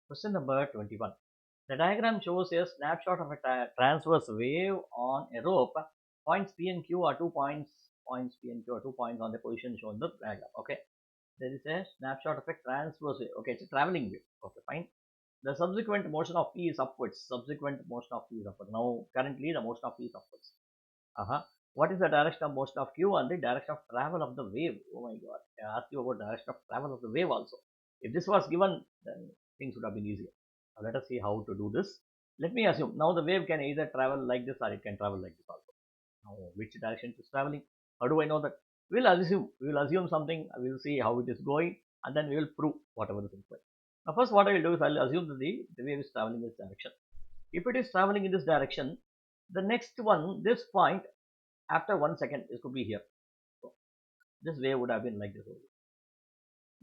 Question number 21. The diagram shows a snapshot of a transverse wave on a rope. Points P and Q are 2 points. Points P and Q are 2 points on the position shown in the diagram. Okay. There is a snapshot of a transverse wave. Okay, it's a traveling wave. Okay, fine. The subsequent motion of P is upwards. Subsequent motion of P is upwards. Now, currently the motion of P is upwards. What is the direction of motion of Q and the direction of travel of the wave? Oh my god. I asked you about direction of travel of the wave also. If this was given, then things would have been easier. Now let us see how to do this. Let me assume now the wave can either travel like this or it can travel like this also. Now which direction it is traveling? How do I know that? We will assume something, we will see how it is going, and then we will prove whatever is required. Now first what I will do is I will assume that the wave is traveling in this direction. If it is traveling in this direction, the next one, this point, after 1 second, it could be here. So this wave would have been like this over here.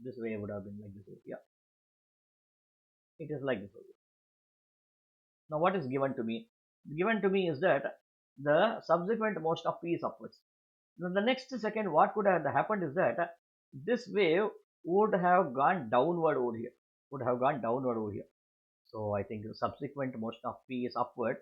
This wave would have been like this over here. It is like this over here. Now what is given to me? Given to me is that the subsequent motion of P is upwards. Then the next second, what could have happened is that this wave would have gone downward over here. Would have gone downward over here. So I think the subsequent motion of P is upward.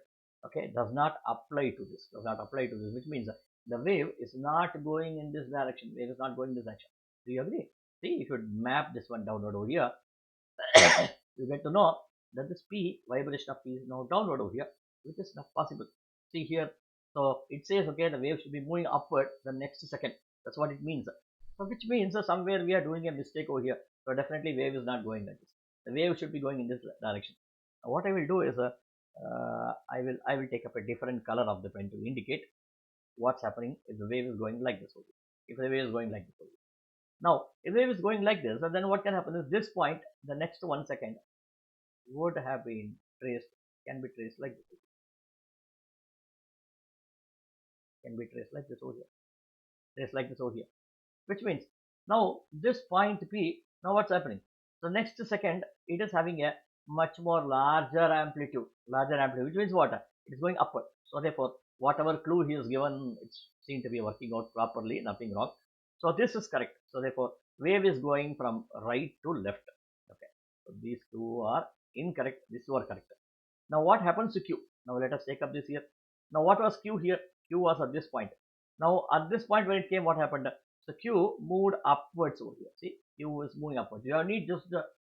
Okay, does not apply to this. Does not apply to this, which means the wave is not going in this direction. Wave is not going in this direction. Do you agree? See, if you map this one downward over here, you get to know that this P, vibration of P is now downward over here, which is not possible. See here, so it says, okay, the wave should be moving upward the next second. That's what it means. So which means somewhere we are doing a mistake over here. So definitely wave is not going like this. The wave should be going in this direction. Now what I will do is I will take up a different color of the pen to indicate what's happening if the wave is going like this over here. If the wave is going like this over here. Now, if the wave is going like this, then what can happen is this point, the next 1 second, would have been traced, can be traced like this. Can be traced like this over here. Traced like this over here. Which means, now this point P, now what's happening? So next second, it is having a much more larger amplitude, which means what? It is going upward. So therefore, whatever clue he is given, it's seen to be working out properly, nothing wrong. So this is correct. So therefore, wave is going from right to left. Okay. So these two are incorrect. These two are correct. Now what happens to Q? Now let us take up this here. Now what was Q here? Q was at this point. Now at this point when it came, what happened? So Q moved upwards over here. See, Q is moving upwards. You need just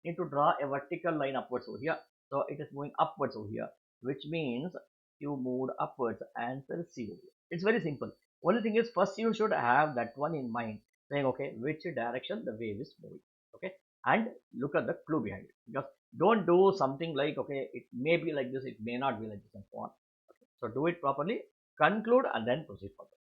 need to draw a vertical line upwards over here. So it is moving upwards over here, which means Q moved upwards. Answer is C over here. It's very simple. Only thing is, first you should have that one in mind, saying okay, which direction the wave is moving. Okay, and look at the clue behind it. Because don't do something like okay, it may be like this, it may not be like this, and so on. Okay. So do it properly, conclude, and then proceed further.